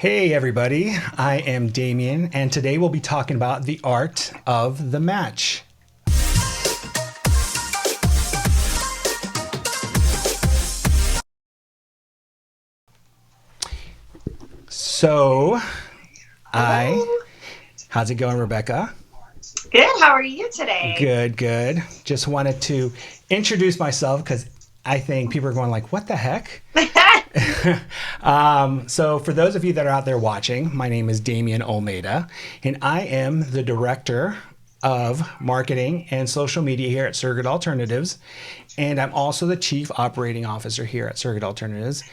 Hey everybody, I am Damien, and today we'll be talking about the art of the match. So, I, Hello. how's it going, Rebecca? Good. How are you today? Good, good. Just wanted to introduce myself because I think people are going like, "What the heck?" So, for those of you that are out there watching, my name is Damien Almeida, and I am the director of marketing and social media here at Surrogate Alternatives. And I'm also the chief operating officer here at Surrogate Alternatives.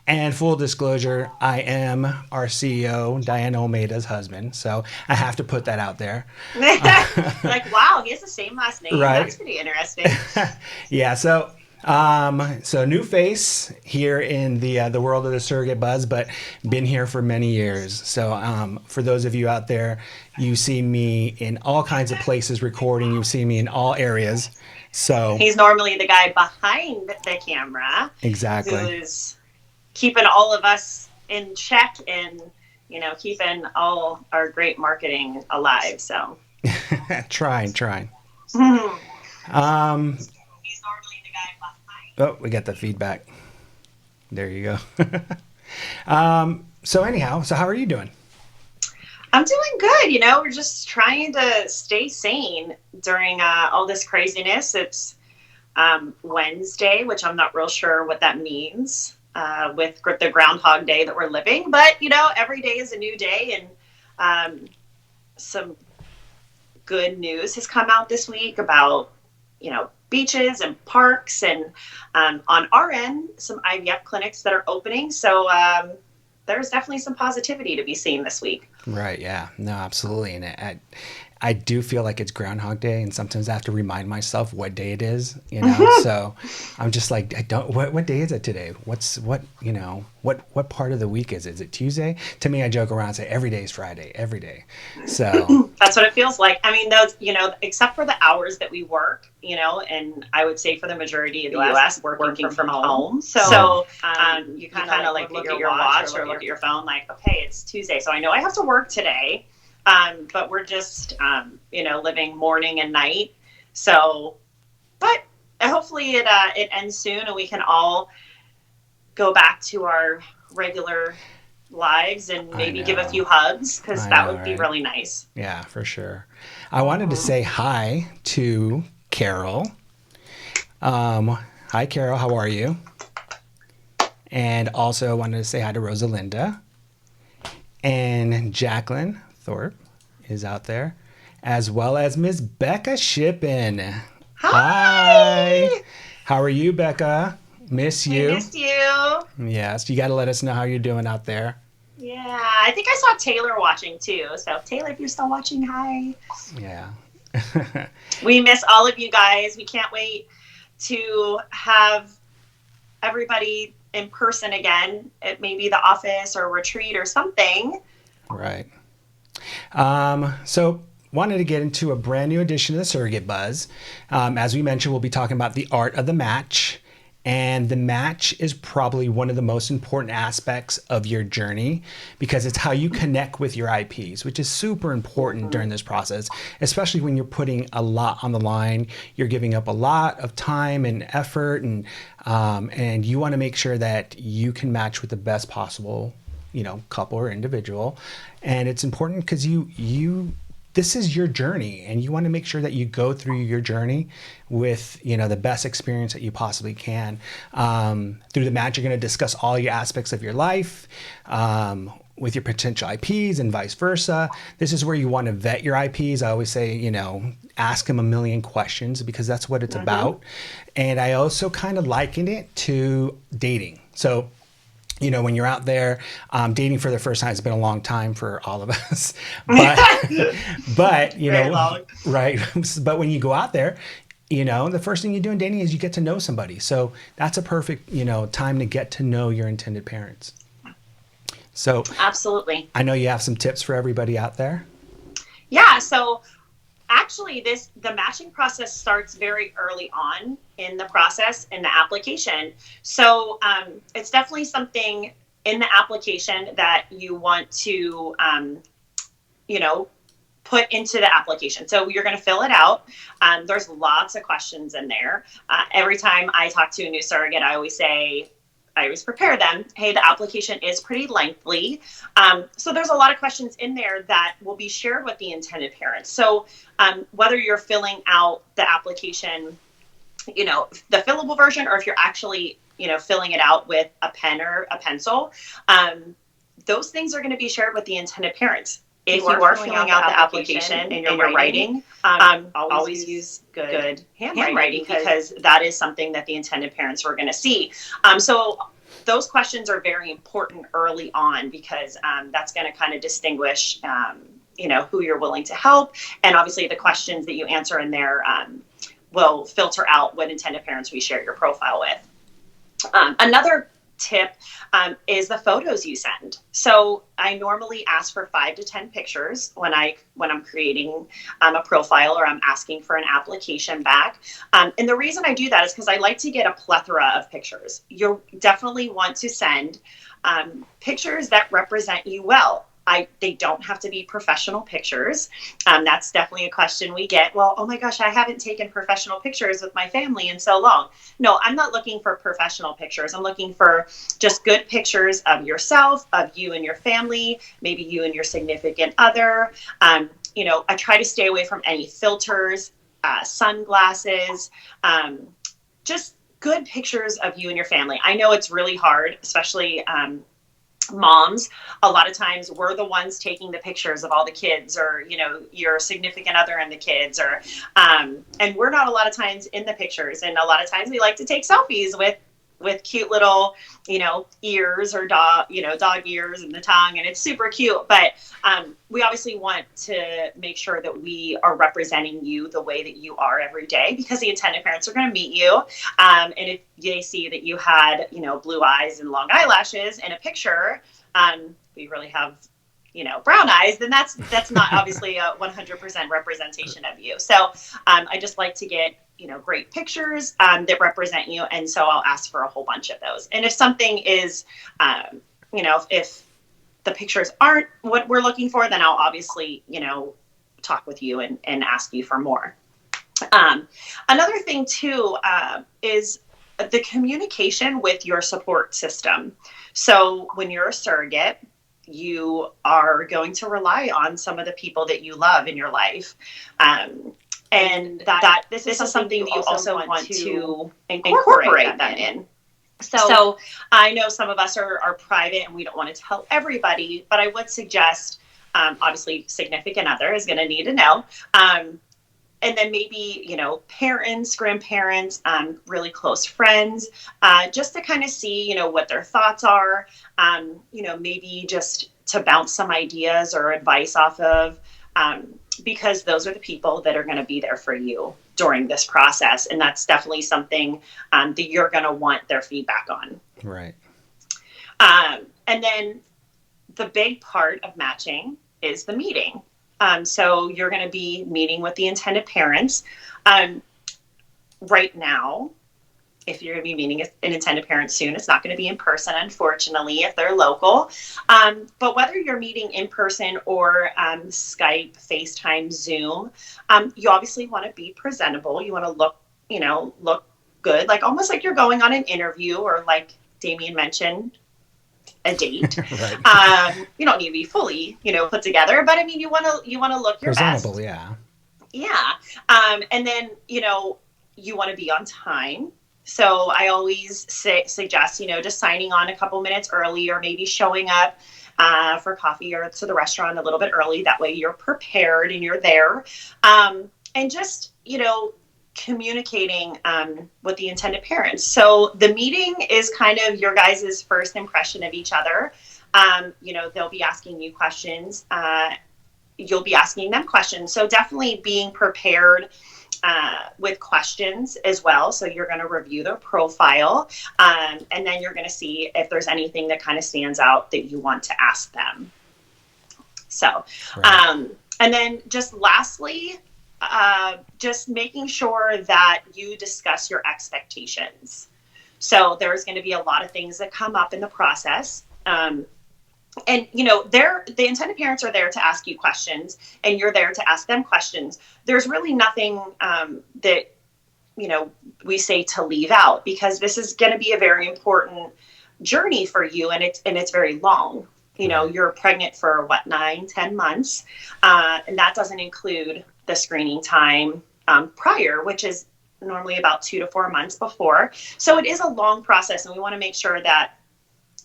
And full disclosure, I am our CEO, Diane Almeida's husband. So I have to put that out there. Like, wow, he has the same last name. That's Right. pretty interesting. Yeah. So new face here in the world of the surrogate buzz, but been here for many years. So for those of you out there, you see me in all kinds of places recording. You see me in all areas. So He's normally the guy behind the camera exactly. who's keeping all of us in check and, keeping all our great marketing alive. So, Trying. Mhm. Um, He's normally the guy behind. oh, we got the feedback. There you go. So anyhow, so how are you doing? I'm doing good. We're just trying to stay sane during all this craziness. It's Wednesday, which I'm not real sure what that means with the Groundhog Day that we're living. But, every day is a new day. And some good news has come out this week about, beaches and parks. And on our end, some IVF clinics that are opening. So there's definitely some positivity to be seen this week. Right. Yeah. No, absolutely. And I do feel like it's Groundhog Day, and sometimes I have to remind myself what day it is. So I'm just like, I don't. What day is it today? What part of the week is it? Is it Tuesday? To me, I joke around and say every day is Friday. Every day. So That's what it feels like. I mean, those, except for the hours that we work, and I would say for the majority of the US, working from home. So you kind of like look at your watch or look at your phone, like, okay, it's Tuesday. So I know I have to work today, but we're just, living morning and night. So, but hopefully it ends soon and we can all go back to our regular lives and I maybe give a know. few hugs because I that know, would be right? really nice. Yeah, for sure. I wanted to say hi to Carol. Hi, Carol. How are you? And also wanted to say hi to Rosalinda. And Jacqueline Thorpe is out there, as well as Miss Becca Shippen. Hi. Hi! How are you, Becca? Miss We you. missed you. Yes, you got to let us know how you're doing out there. Yeah, I think I saw Taylor watching too. So, Taylor, if you're still watching, hi. Yeah. We miss all of you guys. We can't wait to have everybody in person again at maybe the office or retreat or something. Right. So wanted to get into a brand new edition of the Surrogate Buzz. As we mentioned, we'll be talking about the art of the match. And the match is probably one of the most important aspects of your journey because it's how you connect with your IPs, which is super important during this process, especially when you're putting a lot on the line. You're giving up a lot of time and effort, and you want to make sure that you can match with the best possible, couple or individual. And it's important because you this is your journey, and you want to make sure that you go through your journey with the best experience that you possibly can. Through the match, you're going to discuss all your aspects of your life with your potential IPs and vice versa. This is where you want to vet your IPs. I always say, ask them a million questions because that's what it's about. And I also kind of liken it to dating. So when you're out there dating for the first time, it's been a long time for all of us, but Very long. right. But when you go out there, the first thing you do in dating is you get to know somebody. So that's a perfect, time to get to know your intended parents. So Absolutely. I know you have some tips for everybody out there. Yeah. So, actually, the matching process starts very early on in the process in the application. So it's definitely something in the application that you want to, you know, put into the application. So you're going to fill it out. There's lots of questions in there. Every time I talk to a new surrogate, I always prepare them, hey, the application is pretty lengthy. So there's a lot of questions in there that will be shared with the intended parents. So whether you're filling out the application, you know, the fillable version, or if you're actually, you know, filling it out with a pen or a pencil, those things are going to be shared with the intended parents. If you are filling out the application and you're writing, always use good handwriting, because that is something that the intended parents are going to see. So those questions are very important early on, because that's going to kind of distinguish, you know, who you're willing to help. And obviously the questions that you answer in there will filter out what intended parents we share your profile with. Another tip is the photos you send. So I normally ask for 5 to 10 pictures when I'm creating a profile, or I'm asking for an application back. And the reason I do that is because I like to get a plethora of pictures. You definitely want to send pictures that represent you well. They don't have to be professional pictures. That's definitely a question we get. Well, oh my gosh, I haven't taken professional pictures with my family in so long. No, I'm not looking for professional pictures. I'm looking for just good pictures of yourself, of you and your family, maybe you and your significant other. You know, I try to stay away from any filters, sunglasses, just good pictures of you and your family. I know it's really hard, especially moms. A lot of times we're the ones taking the pictures of all the kids, or, you know, your significant other and the kids, or and we're not a lot of times in the pictures. And a lot of times we like to take selfies with cute little, you know, ears, or dog ears and the tongue, and it's super cute. But we obviously want to make sure that we are representing you the way that you are every day, because the intended parents are going to meet you. And if they see that you had, you know, blue eyes and long eyelashes in a picture, we really have, you know, brown eyes, then that's not obviously a 100% representation of you. So I just like to get, you know, great pictures that represent you. And so I'll ask for a whole bunch of those. And if something is, you know, if the pictures aren't what we're looking for, then I'll obviously, you know, talk with you and ask you for more. Another thing too is the communication with your support system. So when you're a surrogate, you are going to rely on some of the people that you love in your life. And that this is something that you also want to incorporate them in. So I know some of us are private and we don't want to tell everybody, but I would suggest, obviously significant other is going to need to know. And then maybe, you know, parents, grandparents, really close friends, just to kind of see, you know, what their thoughts are, you know, maybe just to bounce some ideas or advice off of, because those are the people that are going to be there for you during this process. And that's definitely something that you're going to want their feedback on. Right. And then the big part of matching is the meeting. So you're going to be meeting with the intended parents. Right now, if you're going to be meeting an intended parent soon, it's not going to be in person, unfortunately, if they're local. But whether you're meeting in person or Skype, FaceTime, Zoom, you obviously want to be presentable. You want to look good, like almost like you're going on an interview, or like Damien mentioned, a date. Right. You don't need to be fully, you know, put together, but I mean, you want to look your presentable, best. Yeah. Yeah. And then, you know, you want to be on time. So I always suggest, you know, just signing on a couple minutes early, or maybe showing up for coffee or to the restaurant a little bit early. That way you're prepared and you're there. And just, you know, communicating with the intended parents. So the meeting is kind of your guys' first impression of each other. You know, they'll be asking you questions. You'll be asking them questions. So definitely being prepared with questions as well. So you're going to review their profile, and then you're going to see if there's anything that kind of stands out that you want to ask them. So, right. And then just lastly, just making sure that you discuss your expectations. So there's going to be a lot of things that come up in the process. And the intended parents are there to ask you questions, and you're there to ask them questions. There's really nothing that we say to leave out, because this is going to be a very important journey for you, and it's very long. You're pregnant for 9-10 months, and that doesn't include the screening time prior, which is normally about 2 to 4 months before. So it is a long process, and we want to make sure that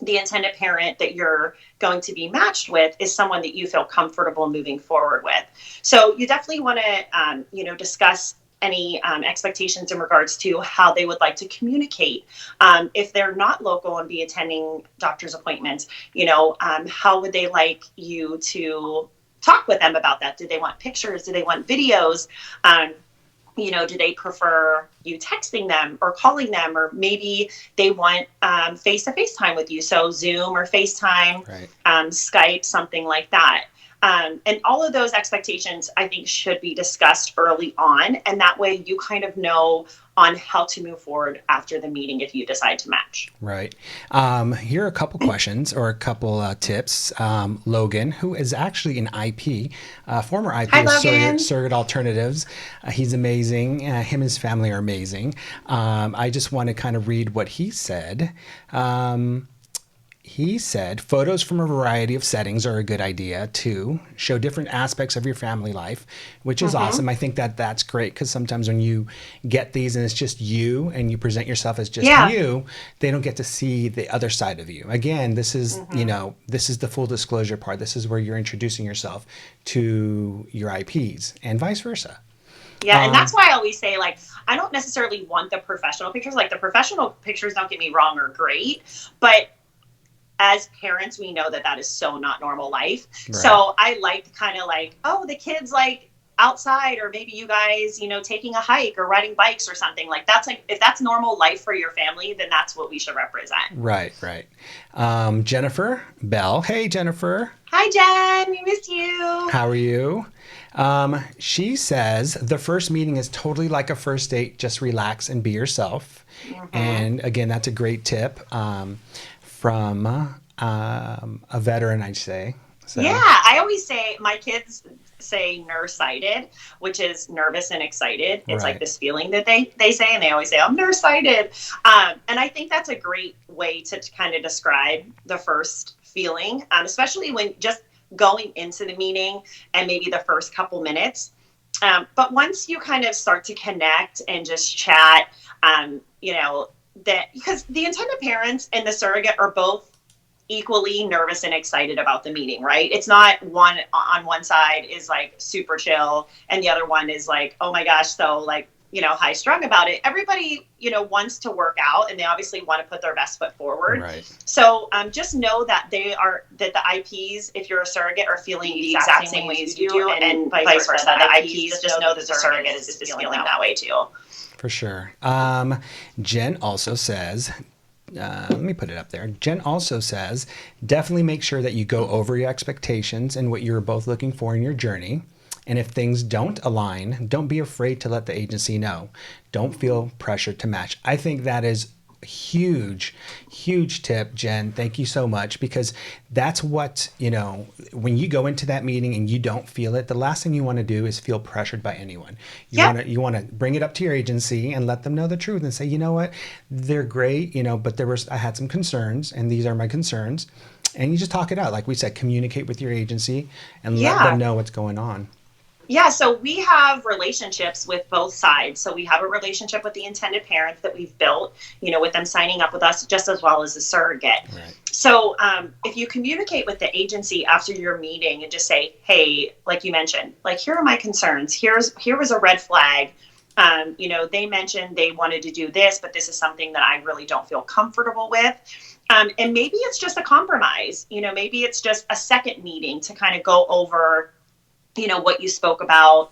the intended parent that you're going to be matched with is someone that you feel comfortable moving forward with. So you definitely want to, discuss any expectations in regards to how they would like to communicate. If they're not local and be attending doctor's appointments, how would they like you to talk with them about that? Do they want pictures? Do they want videos? Do they prefer you texting them or calling them, or maybe they want face-to-face time with you, so Zoom or FaceTime, right. Skype, something like that. And all of those expectations, I think, should be discussed early on, and that way you kind of know on how to move forward after the meeting if you decide to match. Right. Here are a couple questions or a couple tips. Logan, who is actually an IP, former IP Hi, of Logan. Surrogate Alternatives. He's amazing. Him and his family are amazing. I just want to kind of read what he said. He said, photos from a variety of settings are a good idea too. Show different aspects of your family life, which is awesome. I think that's great, because sometimes when you get these and it's just you and you present yourself as just you, they don't get to see the other side of you. Again, this is, this is the full disclosure part. This is where you're introducing yourself to your IPs and vice versa. Yeah, and that's why I always say, I don't necessarily want the professional pictures. The professional pictures, don't get me wrong, are great, but as parents, we know that is so not normal life. Right. So I like kind of the kids outside, or maybe you guys, taking a hike or riding bikes or something that's if that's normal life for your family, then that's what we should represent. Right. Jennifer Bell. Hey, Jennifer. Hi, Jen. We miss you. How are you? She says the first meeting is totally like a first date. Just relax and be yourself. And again, that's a great tip. From a veteran, I'd say. So. Yeah, I always say, my kids say nearsighted, which is nervous and excited. It's right. This feeling that they say, and they always say, I'm nearsighted. And I think that's a great way to kind of describe the first feeling, especially when just going into the meeting and maybe the first couple minutes. But once you kind of start to connect and just chat, that because the intended parents and the surrogate are both equally nervous and excited about the meeting, right? It's not one on one side is super chill and the other one is oh my gosh, so high strung about it. Everybody, wants to work out, and they obviously want to put their best foot forward. Right. So just know that the IPs, if you're a surrogate, are feeling the exact same way as you do, and vice versa. The IPs just know that the surrogate is feeling that way too. For sure. Jen also says, let me put it up there. Jen also says, definitely make sure that you go over your expectations and what you're both looking for in your journey. And if things don't align, don't be afraid to let the agency know. Don't feel pressured to match. I think that is a huge tip, Jen. Thank you so much, because that's what, when you go into that meeting and you don't feel it, the last thing you want to do is feel pressured by anyone. You want to bring it up to your agency and let them know the truth and say, you know what, they're great, but I had some concerns, and these are my concerns. And you just talk it out. Like we said, communicate with your agency and let them know what's going on. Yeah, so we have relationships with both sides. So we have a relationship with the intended parents that we've built, with them signing up with us, just as well as a surrogate. Right. So if you communicate with the agency after your meeting and just say, hey, like you mentioned, here are my concerns. Here was a red flag. They mentioned they wanted to do this, but this is something that I really don't feel comfortable with. And maybe it's just a compromise. Maybe it's just a second meeting to kind of go over what you spoke about,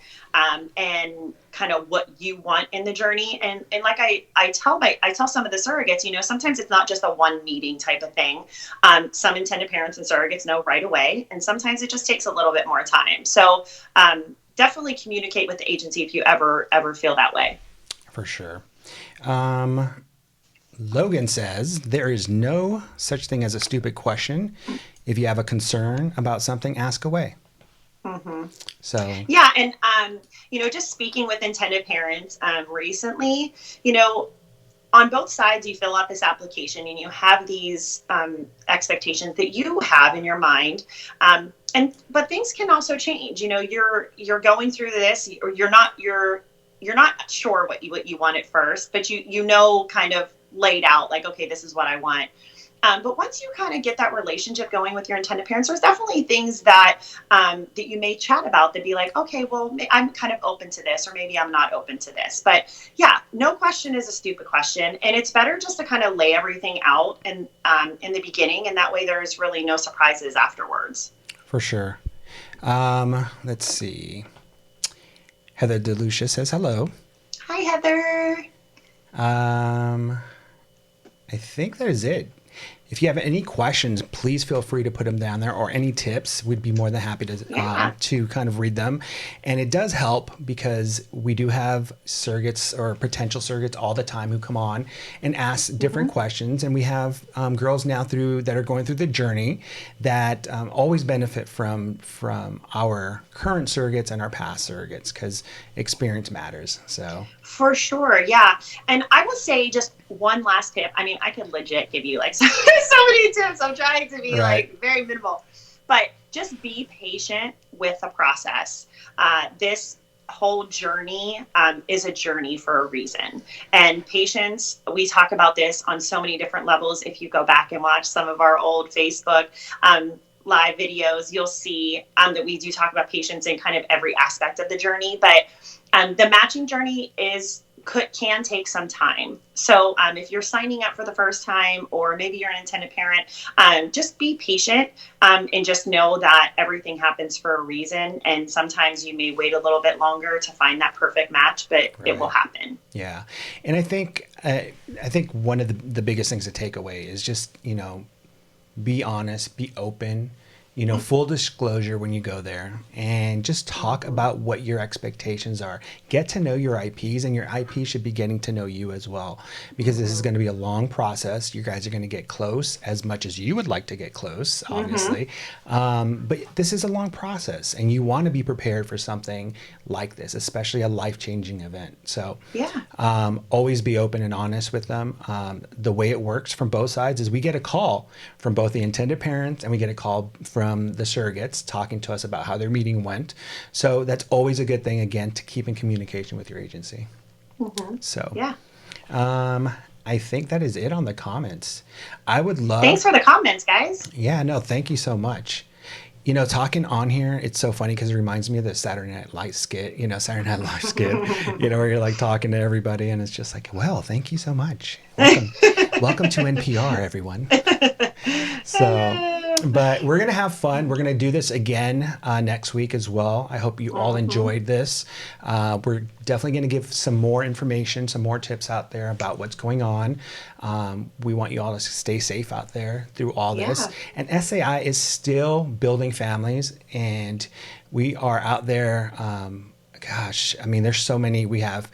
and kind of what you want in the journey. And like I tell some of the surrogates, sometimes it's not just a one meeting type of thing. Some intended parents and surrogates know right away, and sometimes it just takes a little bit more time. So definitely communicate with the agency if you ever feel that way. For sure. Logan says, there is no such thing as a stupid question. If you have a concern about something, ask away. Mm-hmm. So, Yeah, and just speaking with intended parents recently, on both sides, you fill out this application and you have these expectations that you have in your mind. But things can also change. You're going through this, or you're not sure what you want at first, but kind of laid out like, okay, this is what I want. But once you kind of get that relationship going with your intended parents, there's definitely things that you may chat about that be like, okay, well, I'm kind of open to this, or maybe I'm not open to this. But yeah, no question is a stupid question, and it's better just to kind of lay everything out and in the beginning, and that way there's really no surprises afterwards. for sure. Let's see. Heather DeLucia says hello. Hi, Heather. I think that is it. If you have any questions, please feel free to put them down there, or any tips. We'd be more than happy to kind of read them. And it does help because we do have surrogates or potential surrogates all the time who come on and ask different questions. And we have girls now that are going through the journey that always benefit from our current surrogates and our past surrogates, because experience matters. So For sure, yeah. And I will say just one last tip. I mean, I could legit give you like so many tips. I'm trying to be like very minimal, but just be patient with the process. This whole journey is a journey for a reason. And patience, we talk about this on so many different levels. If you go back and watch some of our old Facebook live videos, you'll see that we do talk about patience in kind of every aspect of the journey. But the matching journey can take some time. So if you're signing up for the first time, or maybe you're an intended parent, just be patient and just know that everything happens for a reason. And sometimes you may wait a little bit longer to find that perfect match, but it will happen. Yeah. And I think one of the biggest things to take away is just, be honest, be open, full disclosure when you go there, and just talk about what your expectations are. Get to know your IPs, and your IP should be getting to know you as well, because this is going to be a long process. You guys are going to get close as much as you would like to get close, obviously. But this is a long process, and you want to be prepared for something like this, especially a life-changing event. So always be open and honest with them. The way it works from both sides is we get a call from both the intended parents, and we get a call from the surrogates talking to us about how their meeting went. So that's always a good thing, again, to keep in communication with your agency. So I think that is it on the comments. I would love... Thanks for the comments, guys. Yeah, no, thank you so much. Talking on here, it's so funny because it reminds me of the Saturday Night Live skit, where you're like talking to everybody, and it's just like, well, thank you so much. Welcome to NPR, everyone. But we're going to have fun. We're going to do this again next week as well. I hope you all enjoyed this. We're definitely going to give some more information, some more tips out there about what's going on. We want you all to stay safe out there through all this. And SAI is still building families, and we are out there. There's so many. We have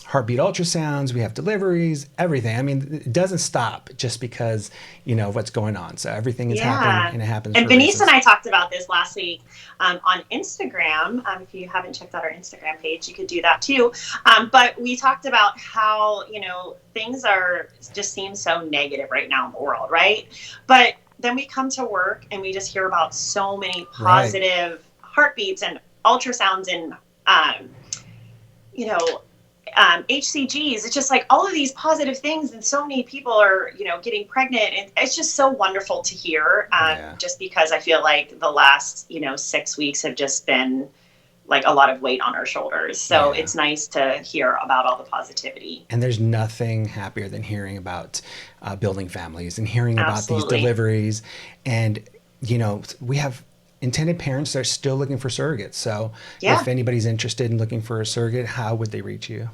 heartbeat ultrasounds, we have deliveries, everything. I mean, it doesn't stop just because, of what's going on. So everything is happening, and it happens. And Denise and I talked about this last week on Instagram. If you haven't checked out our Instagram page, you could do that too. But we talked about how, things just seem so negative right now in the world, right? But then we come to work and we just hear about so many positive heartbeats and ultrasounds and, HCGs. It's just like all of these positive things, and so many people are, getting pregnant, and it's just so wonderful to hear. Just because I feel like the last, 6 weeks have just been like a lot of weight on our shoulders. So it's nice to hear about all the positivity. And there's nothing happier than hearing about building families and hearing about these deliveries. And, we have intended parents that are still looking for surrogates. So if anybody's interested in looking for a surrogate, how would they reach you?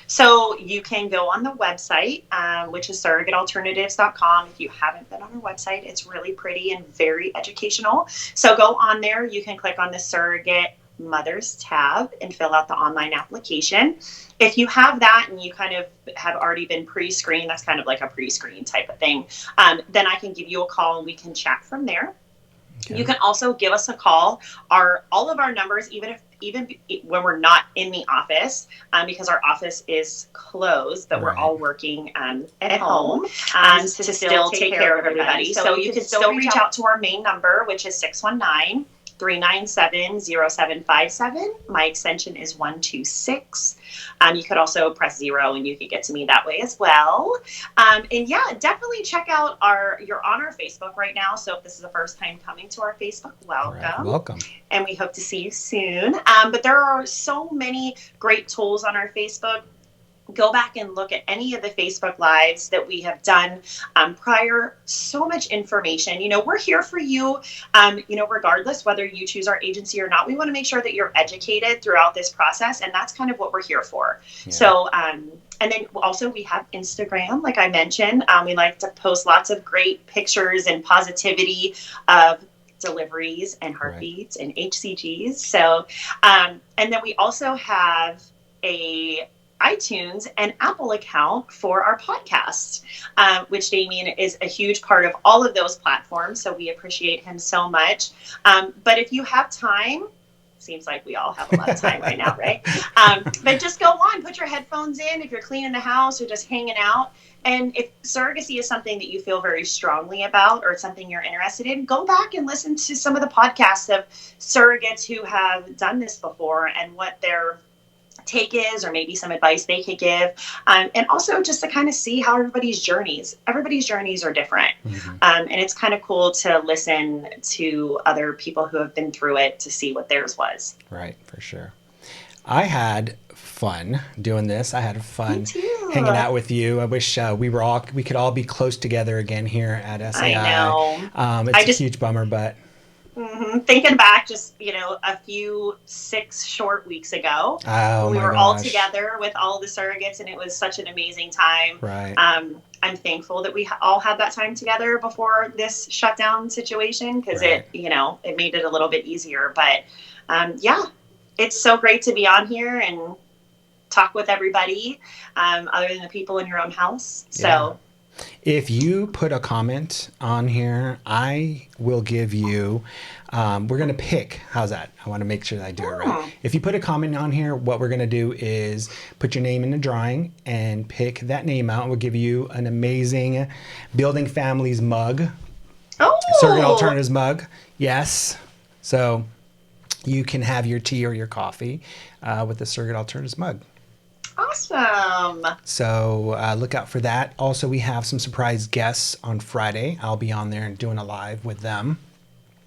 So you can go on the website, which is surrogatealternatives.com. If you haven't been on our website, it's really pretty and very educational. So go on there. You can click on the surrogate Mothers tab and fill out the online application. If you have that and you kind of have already been pre-screened, that's kind of like a pre-screen type of thing, then I can give you a call and we can chat from there. Okay. You can also give us a call. All of our numbers, even when we're not in the office, because our office is closed, but we're all working at home to still take care of everybody. So you can still reach out to our main number, which is 619-397-0757. My extension is 126. You could also press 0 and you could get to me that way as well. And yeah, definitely check out you're on our Facebook right now. So if this is the first time coming to our Facebook, welcome. Right. Welcome. And we hope to see you soon. But there are so many great tools on our Facebook. Go back and look at any of the Facebook Lives that we have done prior. So much information. We're here for you, regardless whether you choose our agency or not. We want to make sure that you're educated throughout this process, and that's kind of what we're here for. Yeah. So, and then also we have Instagram, like I mentioned. We like to post lots of great pictures and positivity of deliveries and heartbeats and HCGs. So, and then we also have a iTunes and Apple account for our podcast, which Damien is a huge part of all of those platforms. So we appreciate him so much. But if you have time, seems like we all have a lot of time right now, right? But just go on, put your headphones in if you're cleaning the house or just hanging out. And if surrogacy is something that you feel very strongly about or it's something you're interested in, go back and listen to some of the podcasts of surrogates who have done this before and what their take is, or maybe some advice they could give, and also just to kind of see how everybody's journeys are different. Mm-hmm. And it's kind of cool to listen to other people who have been through it to see what theirs was. Right, for sure. I had fun doing this. I had fun hanging out with you. I wish we could all be close together again here at SAI. I know. It's a huge bummer, but Mm-hmm. Thinking back just, a few 6 short weeks ago, we were all together with all the surrogates, and it was such an amazing time. Right. I'm thankful that we all had that time together before this shutdown situation, because it made it a little bit easier. But yeah, it's so great to be on here and talk with everybody other than the people in your own house. So. Yeah. If you put a comment on here, I will give you, we're going to pick, how's that? I want to make sure that I do it right. If you put a comment on here, what we're going to do is put your name in the drawing and pick that name out. We'll give you an amazing Building Families mug. Oh! Surrogate Alternatives mug. Yes. So you can have your tea or your coffee with the Surrogate Alternatives mug. Awesome. So look out for that. Also, we have some surprise guests on Friday. I'll be on there and doing a live with them.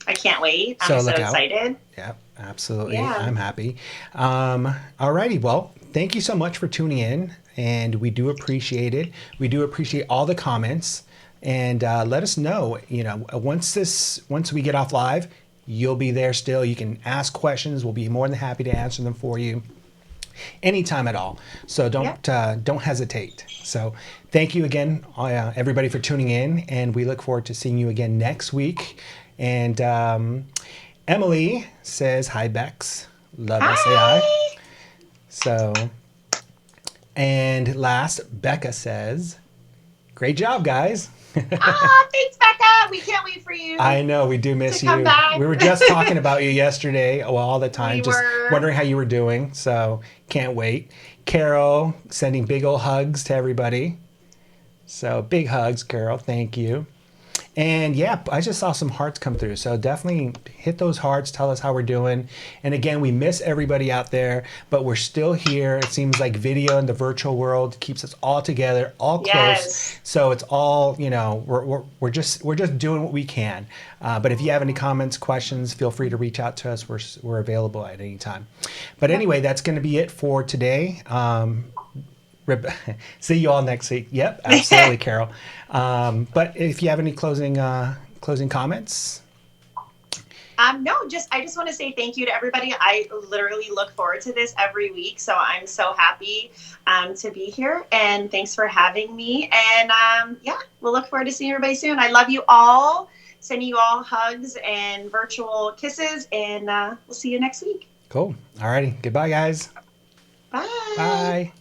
I can't wait. I'm so excited. Yep, absolutely. Yeah. I'm happy. Alrighty. Well, thank you so much for tuning in, and we do appreciate it. We do appreciate all the comments, and let us know. Once we get off live, you'll be there still. You can ask questions. We'll be more than happy to answer them for you. Anytime at all. So don't hesitate. So thank you again, everybody, for tuning in, and we look forward to seeing you again next week. And Emily says, hi, Bex. Love SAI. So, and last, Becca says, great job, guys. Thanks, Becca. We can't wait for you. I know, we do miss you. Come back. We were just talking about you yesterday, all the time, wondering how you were doing. So can't wait. Carol sending big old hugs to everybody. So big hugs, Carol. Thank you. And yeah, I just saw some hearts come through. So definitely hit those hearts. Tell us how we're doing. And again, we miss everybody out there, but we're still here. It seems like video in the virtual world keeps us all together, all close. Yes. So it's all, we're just doing what we can. But if you have any comments, questions, feel free to reach out to us. We're available at any time. But anyway, that's going to be it for today. See you all next week. Yep, absolutely, Carol. But if you have any closing comments? No, I just want to say thank you to everybody. I literally look forward to this every week, so I'm so happy to be here. And thanks for having me. And we'll look forward to seeing everybody soon. I love you all. Sending you all hugs and virtual kisses, and we'll see you next week. Cool. Alrighty. Goodbye, guys. Bye. Bye.